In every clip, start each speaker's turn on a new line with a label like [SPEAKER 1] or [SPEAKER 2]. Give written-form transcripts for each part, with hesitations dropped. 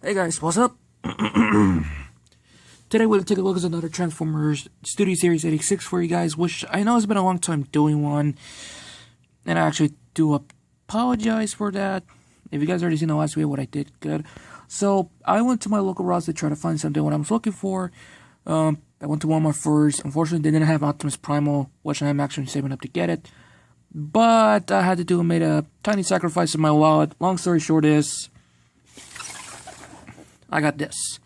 [SPEAKER 1] Hey guys, what's up? Today we'll take a look at another Transformers Studio Series 86 for you guys, which I know it's been a long time doing one. And I actually do apologize for that. If you guys already seen the last video, what I did, good. So, I went to my local Ross to try to find something what I was looking for. I went to Walmart first. Unfortunately, they didn't have Optimus Primal, which I'm actually saving up to get it. But I had to made a tiny sacrifice in my wallet. Long story short is, I got this.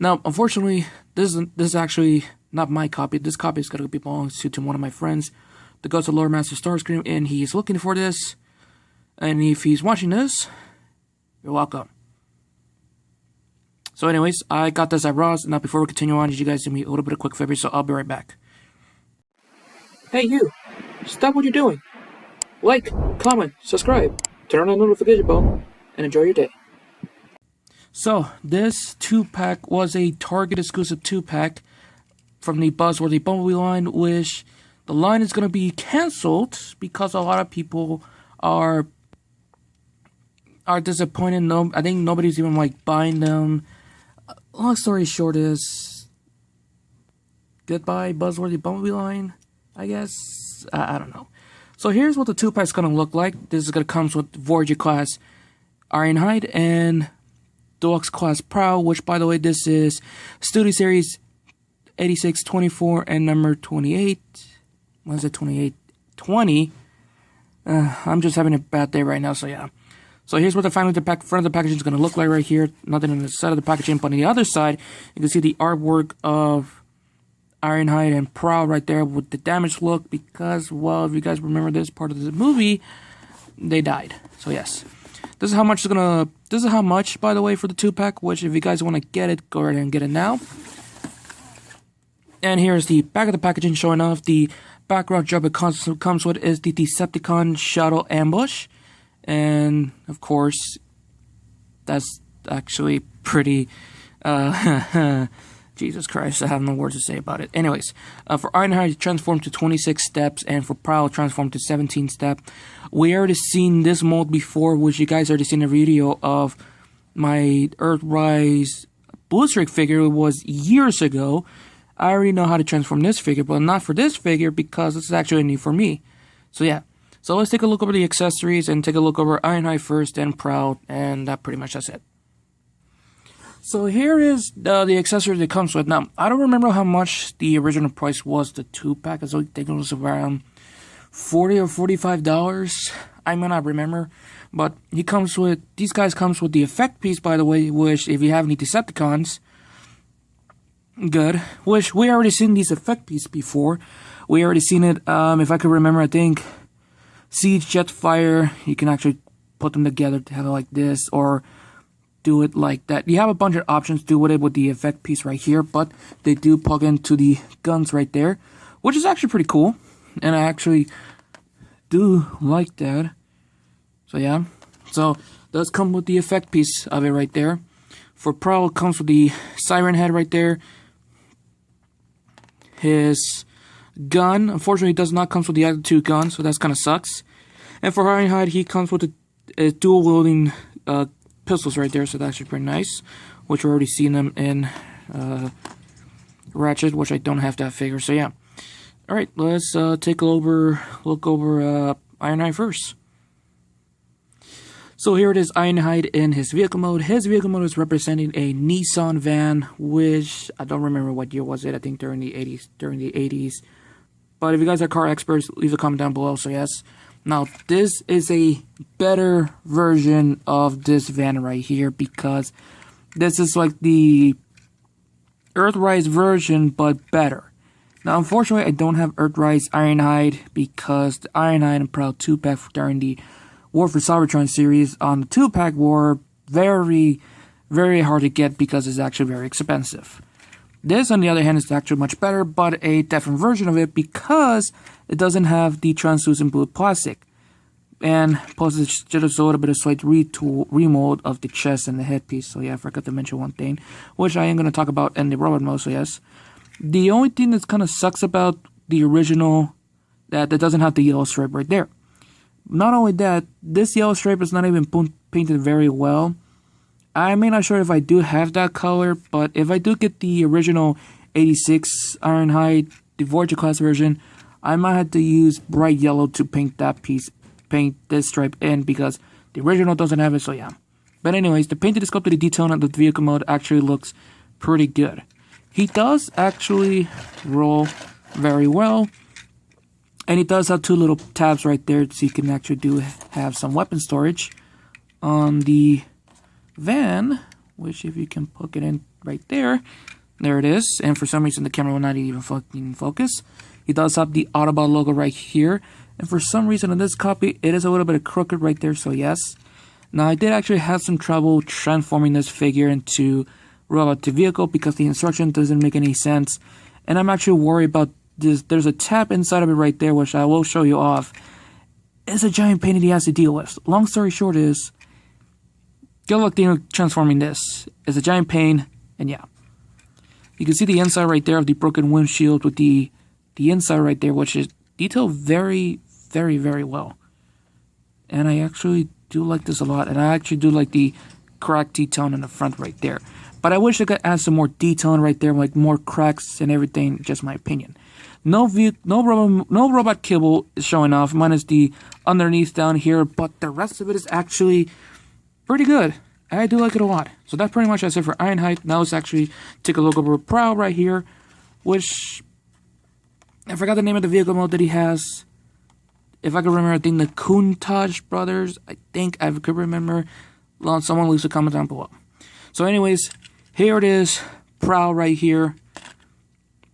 [SPEAKER 1] Now, unfortunately, this is actually not my copy. This copy is going to belong to one of my friends, the Ghost of Lord Master Starscream, and he's looking for this. And if he's watching this, you're welcome. So anyways, I got this at Ross. Now, before we continue on, you guys do me a little bit of quick favor, so I'll be right back. Hey you, stop what you're doing. Like, comment, subscribe, turn on the notification bell, and enjoy your day. So, this 2-pack was a Target exclusive 2-pack from the Buzzworthy Bumblebee line, which the line is going to be cancelled because a lot of people are disappointed. I think nobody's even like buying them. Long story short is, goodbye Buzzworthy Bumblebee line, I guess. I don't know. So here's what the 2-pack is going to look like. This is going to come with Voyager class Ironhide and Deluxe class Prowl, which by the way, this is Studio Series 86, 24, and number 28. What is it, 28? 20. I'm just having a bad day right now, so yeah. So here's what the front of the packaging is going to look like right here. Nothing on the side of the packaging, but on the other side, you can see the artwork of Ironhide and Prowl right there with the damaged look because, well, if you guys remember this part of the movie, they died. So yes. This is how much, by the way, for the 2-pack, which if you guys want to get it, go ahead and get it now. And here's the back of the packaging showing off. The background job it comes with is the Decepticon Shuttle Ambush. And, of course, that's actually pretty, Jesus Christ, I have no words to say about it. Anyways, for Ironhide, transformed to 26 steps, and for Prowl, transformed to 17 steps. We already seen this mold before, which you guys already seen a video of my Earthrise Blue Streak figure. It was years ago. I already know how to transform this figure, but not for this figure because this is actually new for me. So yeah, so let's take a look over the accessories and take a look over Ironhide first, then Prowl, and that pretty much that's it. So here is the accessories it comes with. Now, I don't remember how much the original price was, the 2-pack. I think it was around $40 or $45. I may not remember. But these guys comes with the effect piece, by the way, which if you have any Decepticons, good. Which we already seen these effect piece before. We already seen it, if I could remember, I think Siege, Jetfire, you can actually put them together to have it like this, or do it like that. You have a bunch of options to do with it with the effect piece right here, but they do plug into the guns right there, which is actually pretty cool, and I actually do like that. So yeah, so does come with the effect piece of it right there. For Prowl, it comes with the siren head right there. His gun, unfortunately, does not come with the other 2 guns, so that's kind of sucks. And for Ironhide, he comes with a dual wielding pistols right there, so that's actually pretty nice, which we're already seeing them in Ratchet, which I don't have that figure, so yeah. Alright, let's look over Ironhide first. So here it is, Ironhide in his vehicle mode. His vehicle mode is representing a Nissan van, which I don't remember what year was it. I think during the 80s. But if you guys are car experts, leave a comment down below, so yes. Now, this is a better version of this van right here because this is like the Earthrise version, but better. Now, unfortunately, I don't have Earthrise Ironhide because the Ironhide and Prowl 2-pack during the War for Cybertron series on the 2-pack were very, very hard to get because it's actually very expensive. This, on the other hand, is actually much better, but a different version of it because it doesn't have the translucent blue plastic. And plus, it's just a little bit of slight remold of the chest and the headpiece. So yeah, I forgot to mention one thing, which I am going to talk about in the robot mode, so yes. The only thing that kind of sucks about the original, that it doesn't have the yellow stripe right there. Not only that, this yellow stripe is not even painted very well. I may not sure if I do have that color, but if I do get the original 86 Ironhide, the Voyager class version, I might have to use bright yellow to paint that piece, paint this stripe in, because the original doesn't have it, so yeah. But anyways, the painted sculpted detail on the vehicle mode actually looks pretty good. He does actually roll very well, and he does have two little tabs right there, so you can actually have some weapon storage. On the van, which if you can plug it in right there, there it is, and for some reason the camera will not even fucking focus. He does have the Autobot logo right here, and for some reason in this copy it is a little bit crooked right there, so yes. Now I did actually have some trouble transforming this figure into robot to vehicle because the instruction doesn't make any sense, and I'm actually worried about this. There's a tab inside of it right there, which I will show you off. It's a giant pain that he has to deal with. Long story short is, good luck transforming this. It's a giant pain, and yeah. You can see the inside right there of the broken windshield with the inside right there, which is detailed very, very, very well. And I actually do like this a lot, and I actually do like the cracked detailing in the front right there. But I wish I could add some more detailing right there, like more cracks and everything, just my opinion. No robot kibble is showing off, minus the underneath down here, but the rest of it is actually pretty good. I do like it a lot. So that's pretty much that's it for Ironhide. Now let's actually take a look over Prowl right here, which I forgot the name of the vehicle mode that he has. If I can remember, I think the Kuntaj brothers. I think I could remember. Someone leaves a comment down below. So anyways, here it is. Prowl right here.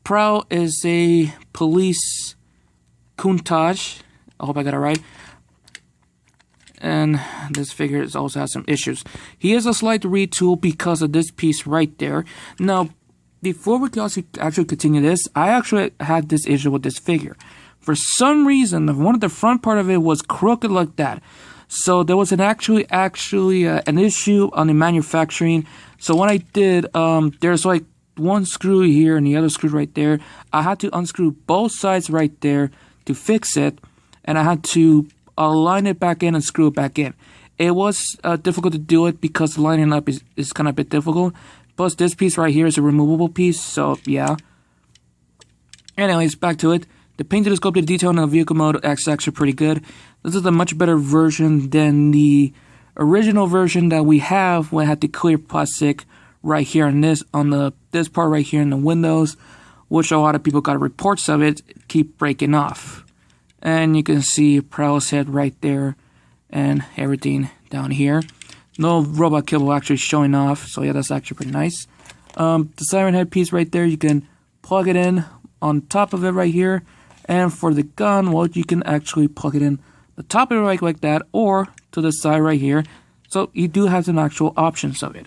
[SPEAKER 1] Prowl is a police Kuntaj. I hope I got it right. And this figure also has some issues. He has a slight retool because of this piece right there. Now, before we can actually continue this, I actually had this issue with this figure. For some reason, one of the front part of it was crooked like that. So there was an actually an issue on the manufacturing. So what I did, there's like one screw here and the other screw right there. I had to unscrew both sides right there to fix it, and I had to align it back in and screw it back in. It was difficult to do it because lining up is kind of a bit difficult. Plus, this piece right here is a removable piece, so yeah. Anyways, back to it. The painted and sculpted detail in the vehicle mode is actually pretty good. This is a much better version than the original version that we have when I had the clear plastic right here on this part right here in the windows, which a lot of people got reports of it keep breaking off. And you can see Prowl's head right there and everything down here. No robot kibble actually showing off, so yeah, that's actually pretty nice. The siren head piece right there, you can plug it in on top of it right here. And for the gun, well, you can actually plug it in the top of it like that, or to the side right here. So you do have some actual options of it.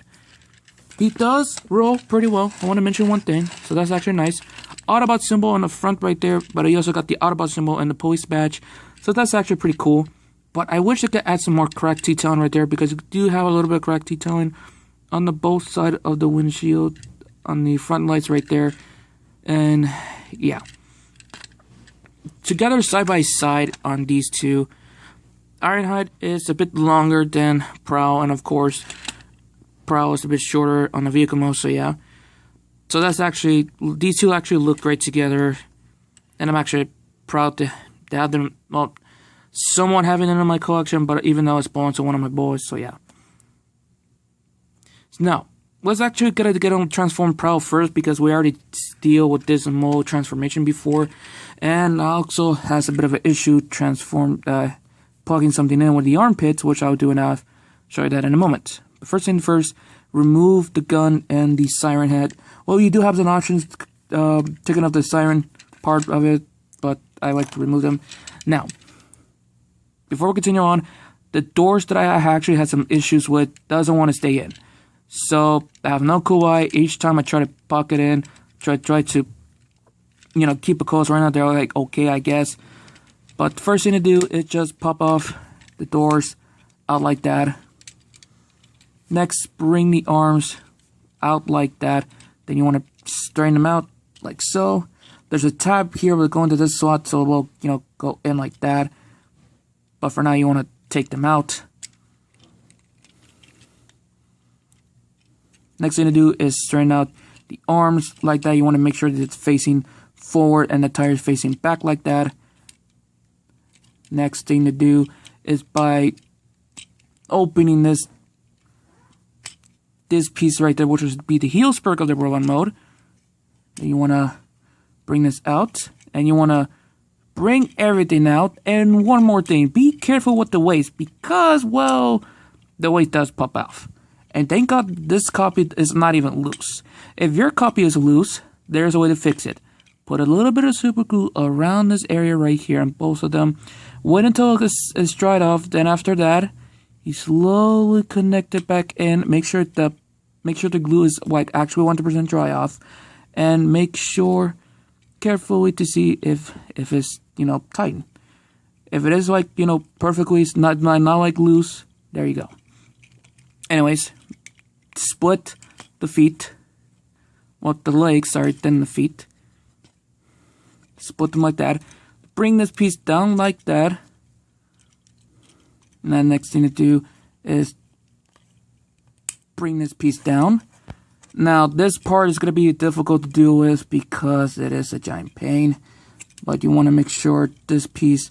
[SPEAKER 1] He does roll pretty well. I want to mention one thing, so that's actually nice. Autobot symbol on the front right there, but he also got the Autobot symbol and the police badge, so that's actually pretty cool. But I wish I could add some more cracked detailing right there, because you do have a little bit of cracked detailing on the both side of the windshield, on the front lights right there, and yeah. Together side by side on these two, Ironhide is a bit longer than Prowl, and of course Prowl is a bit shorter on the vehicle mode, so yeah. So that's actually, these two actually look great together, and I'm actually proud to have them, well, somewhat having it in my collection, but even though it's belongs to one of my boys, so yeah. So now, let's actually get on Transform Prowl first, because we already deal with this mold transformation before, and also has a bit of an issue plugging something in with the armpits, which I'll do, and I'll show you that in a moment. But first thing first, remove the gun and the siren head. Well, you do have some options taking off the siren part of it, but I like to remove them. Now, before we continue on, the doors that I actually had some issues with doesn't want to stay in. So I have no clue why. Each time I try to poke it in, try to, you know, keep it closed right now, they're like, okay, I guess. But the first thing to do is just pop off the doors out like that. Next, bring the arms out like that. Then you want to straighten them out like so. There's a tab here we're going to this slot, so we'll, you know, go in like that. But for now, you want to take them out. Next thing to do is straighten out the arms like that. You want to make sure that it's facing forward and the tire is facing back like that. Next thing to do is by opening this piece right there, which would be the heel spur of the roll-on mode. Then you want to bring this out, and you want to bring everything out. And one more thing, be careful with the waist, because, well, the waist does pop off. And thank God this copy is not even loose. If your copy is loose, there's a way to fix it. Put a little bit of super glue around this area right here on both of them. Wait until it's dried off. Then after that, you slowly connect it back in. Make sure the glue is like actually 100% dry off, and make sure carefully to see if it's tight. If it is like perfectly, it's not like loose. There you go. Anyways, split the feet. Well, the legs, sorry, then the feet. Split them like that. Bring this piece down like that. And then next thing to do is bring this piece down. Now this part is going to be difficult to deal with because it is a giant pain. But you want to make sure this piece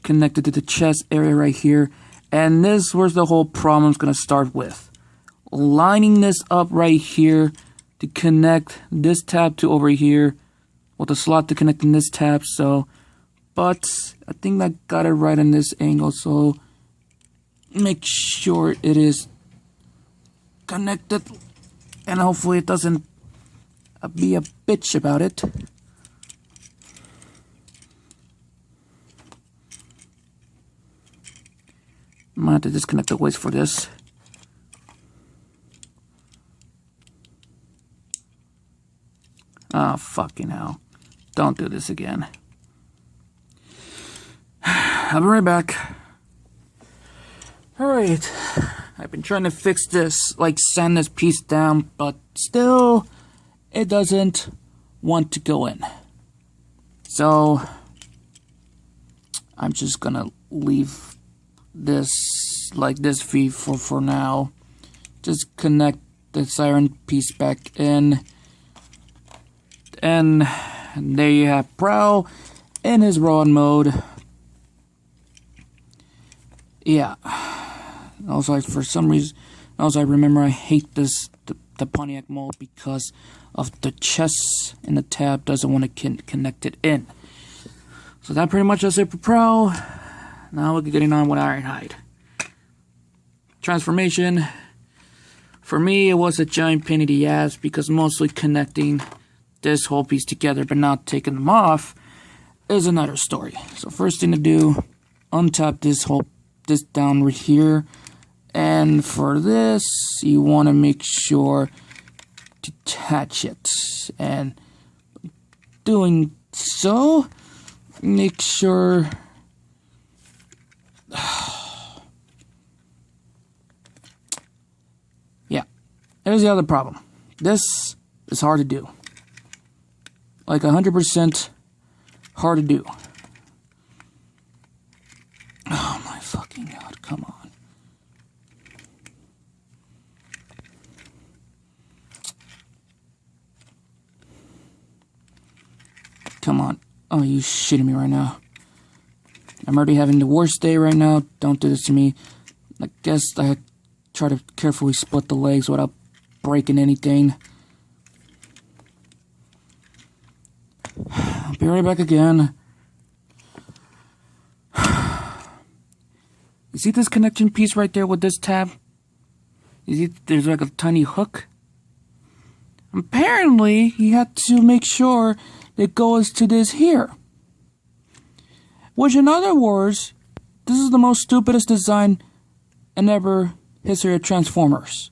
[SPEAKER 1] connected to the chest area right here. And this was the whole problem is going to start with. Lining this up right here to connect this tab to over here. With a slot to connect in this tab. So, but I think I got it right in this angle. So make sure it is connected, and hopefully it doesn't be a bitch about it. I'm gonna have to disconnect the waist for this. Oh, fucking hell. Don't do this again. I'll be right back. Alright. I've been trying to fix this, like sand this piece down, but still, it doesn't want to go in. So, I'm just gonna leave this like this for now. Just connect this iron piece back in. And there you have Prowl in his roll-on mode. Yeah. Also, for some reason, I remember I hate the Pontiac mode because of the chest and the tab doesn't want to connect it in. So that pretty much does it for Prowl. Now we're getting on with Ironhide. Transformation. For me, it was a giant pain in the ass because mostly connecting this whole piece together but not taking them off is another story. So first thing to do, untap this down right here, and for this you want to make sure to attach it, and doing so make sure yeah, here's the other problem. This is hard to do. Like 100% hard to do. Oh my fucking god, come on. Come on. Oh, you shitting me right now. I'm already having the worst day right now. Don't do this to me. I guess I try to carefully split the legs without breaking anything. I'll be right back again. You see this connection piece right there with this tab? You see there's like a tiny hook? Apparently, you have to make sure it goes to this here. Which in other words, this is the most stupidest design in ever history of Transformers.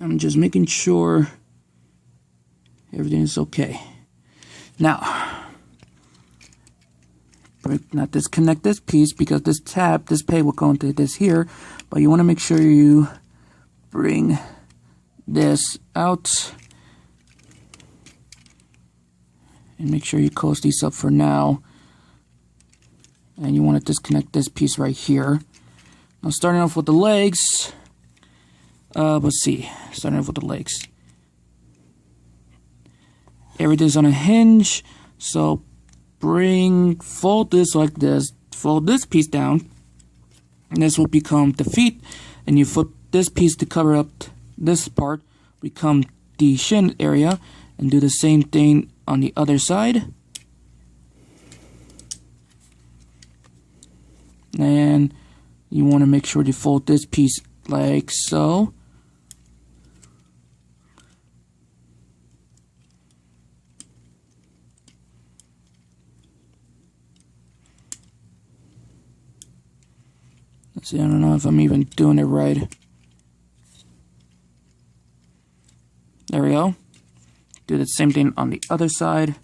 [SPEAKER 1] I'm just making sure everything is okay. Now disconnect this piece because this tab, this peg will go into this here, but you want to make sure you bring this out and make sure you close these up for now. And you want to disconnect this piece right here. Now starting off with the legs. Let's see. Starting off with the legs. Everything's on a hinge. So fold this like this. Fold this piece down. And this will become the feet. And you flip this piece to cover up this part. Become the shin area. And do the same thing on the other side. And you want to make sure to fold this piece like so. Let's see, I don't know if I'm even doing it right. There we go. Do the same thing on the other side.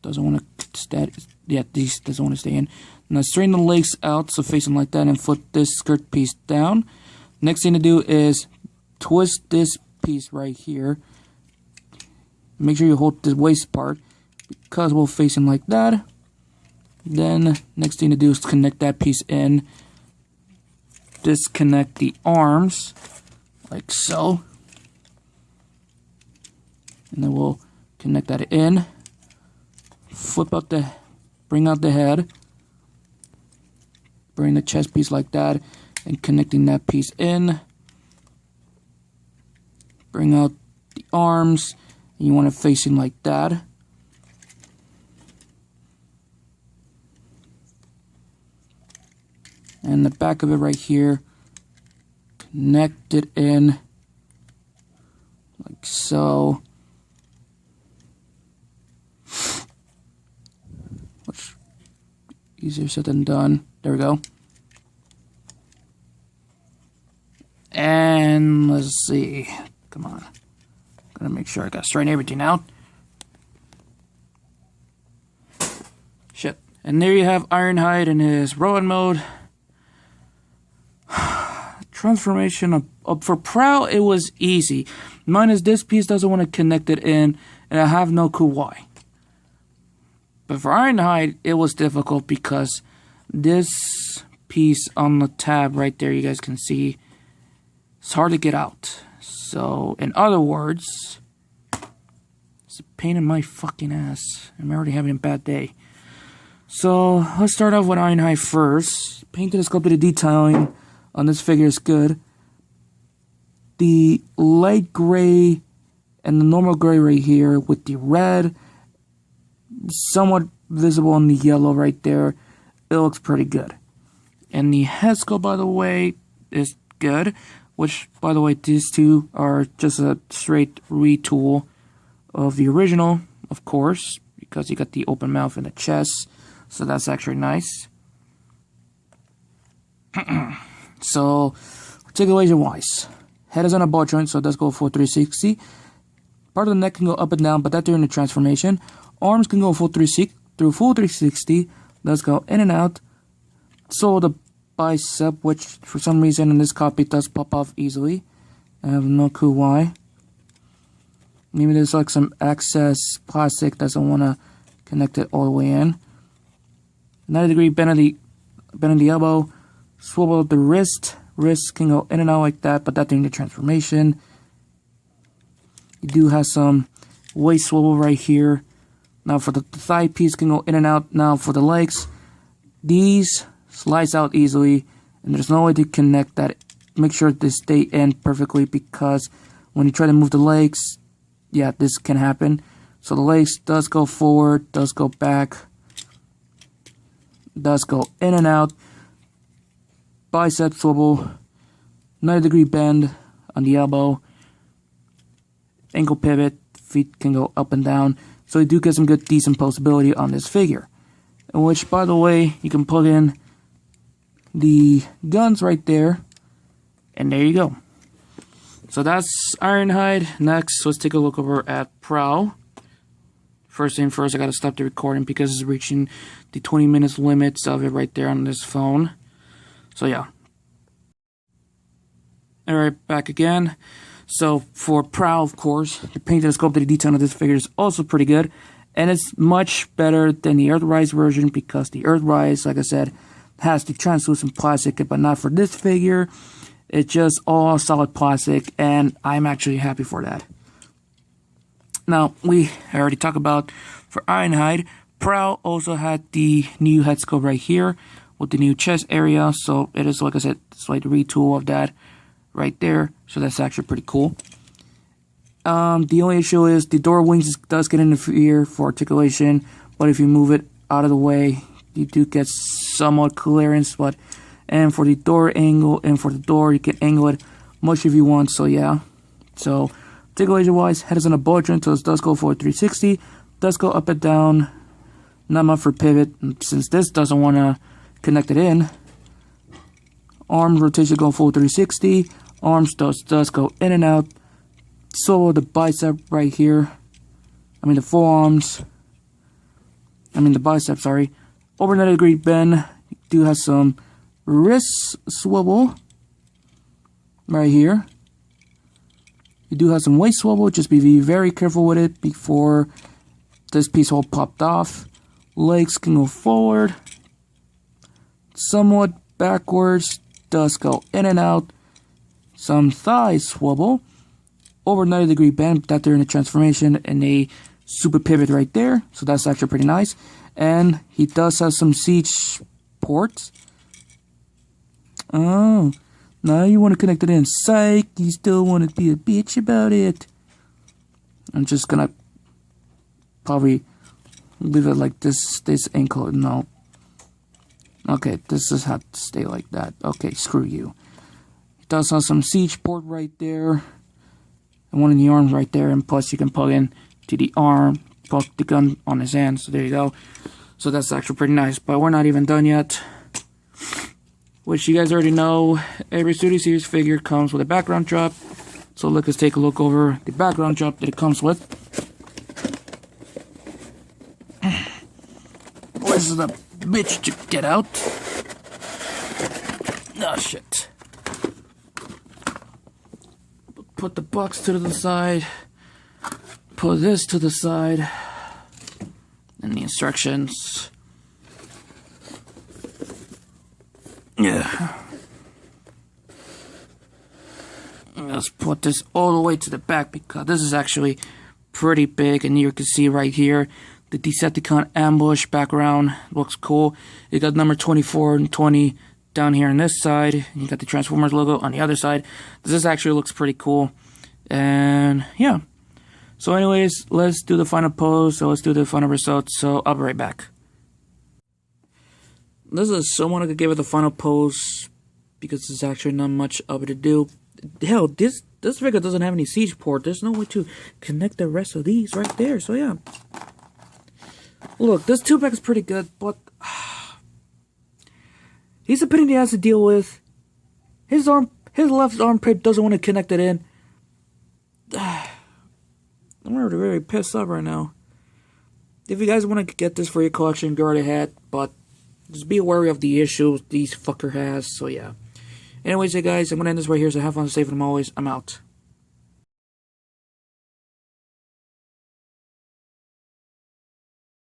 [SPEAKER 1] Doesn't want to stay. Yeah, these doesn't want to stay in. Now straighten the legs out, so face them like that, and flip this skirt piece down. Next thing to do is twist this piece right here. Make sure you hold the waist part because we'll face them like that. Then next thing to do is connect that piece in. Disconnect the arms like so, and then we'll connect that in. Bring out the head, bring the chest piece like that, and connecting that piece in. Bring out the arms, and you want to face it like that. And the back of it right here, connect it in like so. Which easier said than done. There we go. And let's see. Come on. Gotta make sure I gotta straighten everything out. Shit. And there you have Ironhide in his rowing mode. Transformation up for Prowl, it was easy. Mine is this piece doesn't want to connect it in, and I have no clue why. But for Ironhide, it was difficult because this piece on the tab right there, you guys can see, it's hard to get out. So, in other words, it's a pain in my fucking ass. I'm already having a bad day. So, let's start off with Ironhide first. Painted and sculpted detailing on this figure is good. The light gray and the normal gray right here with the red somewhat visible in the yellow right there. It looks pretty good. And the head sculpt, by the way, is good. Which, by the way, these two are just a straight retool of the original, of course, because you got the open mouth and the chest. So that's actually nice. So, articulation wise, head is on a ball joint, so it does go full 360. Part of the neck can go up and down, but that's during the transformation. Arms can go full 360, does go in and out. So the bicep, which for some reason in this copy does pop off easily. I have no clue why. Maybe there's like some excess plastic doesn't want to connect it all the way in. 90-degree bend of the elbow. Swivel the wrist. Wrist can go in and out like that, but that during the transformation. You do have some waist swivel right here. Now for the thigh piece can go in and out. Now for the legs, these slides out easily, and there's no way to connect that. Make sure they stay in perfectly, because when you try to move the legs, yeah, this can happen. So the legs does go forward, does go back, does go in and out. Bicep swivel, 90-degree bend on the elbow, ankle pivot, feet can go up and down. So you do get some good, decent postability on this figure. In which, by the way, you can plug in the guns right there, and there you go. So that's Ironhide. Next, let's take a look over at Prowl. First thing first, I gotta stop the recording because it's reaching the 20 minutes limits of it right there on this phone. So yeah. Alright, back again. So for Prowl, of course, the painted and sculpted detail of this figure is also pretty good. And it's much better than the Earthrise version because the Earthrise, like I said, has the translucent plastic, but not for this figure. It's just all solid plastic, and I'm actually happy for that. Now, we already talked about for Ironhide. Prowl also had the new head sculpt right here with the new chest area, so it is, like I said, slight retool of that right there, so that's actually pretty cool. The only issue is the door wings does get interfere for articulation, but if you move it out of the way, you do get somewhat clearance. But and for the door angle and for the door, you can angle it much if you want. So yeah, so articulation wise, head is on a bullet joint, so it does go for 360, does go up and down, not much for pivot. And since this doesn't want to connect it in, arm rotation go full 360, arms does go in and out. So the bicep right here, the forearms, the bicep, sorry. Over 90 degree bend, you do have some wrist swivel right here. You do have some waist swivel, just be very careful with it before this piece all popped off. Legs can go forward, somewhat backwards, does go in and out. Some thigh swivel. Over 90 degree bend, that during the transformation, and a super pivot right there, so that's actually pretty nice. And he does have some siege ports. Oh, now you want to connect it in. Psych, you still want to be a bitch about it. I'm just gonna probably leave it like this. This ankle, no. Okay, this just have to stay like that. Okay, screw you. He does have some siege port right there. And one in the arms right there, and plus you can plug in to the arm, plug the gun on his hand, so there you go. So that's actually pretty nice, but we're not even done yet. Which you guys already know, every Studio Series figure comes with a background drop. So let's take a look over the background drop that it comes with. Where's the bitch to get out? Oh shit. Put the box to the side, put this to the side, and the instructions. Yeah. Let's put this all the way to the back because this is actually pretty big, and you can see right here the Decepticon ambush background looks cool. You got number 24 and 20 down here on this side, and you got the Transformers logo on the other side. This actually looks pretty cool, and yeah. So anyways, let's do the final pose, so let's do the final results, so I'll be right back. This is someone I could give it the final pose, because there's actually not much of it to do. Hell, this figure doesn't have any siege port, there's no way to connect the rest of these right there, so yeah. Look, this 2-pack is pretty good, but he's a pain in the ass to deal with. His left armpit doesn't want to connect it in. I'm really very pissed off right now. If you guys want to get this for your collection, go right ahead, but just be wary of the issues these fucker has, so yeah. Anyways, hey guys, I'm going to end this right here, so have fun, safe, and always, I'm out.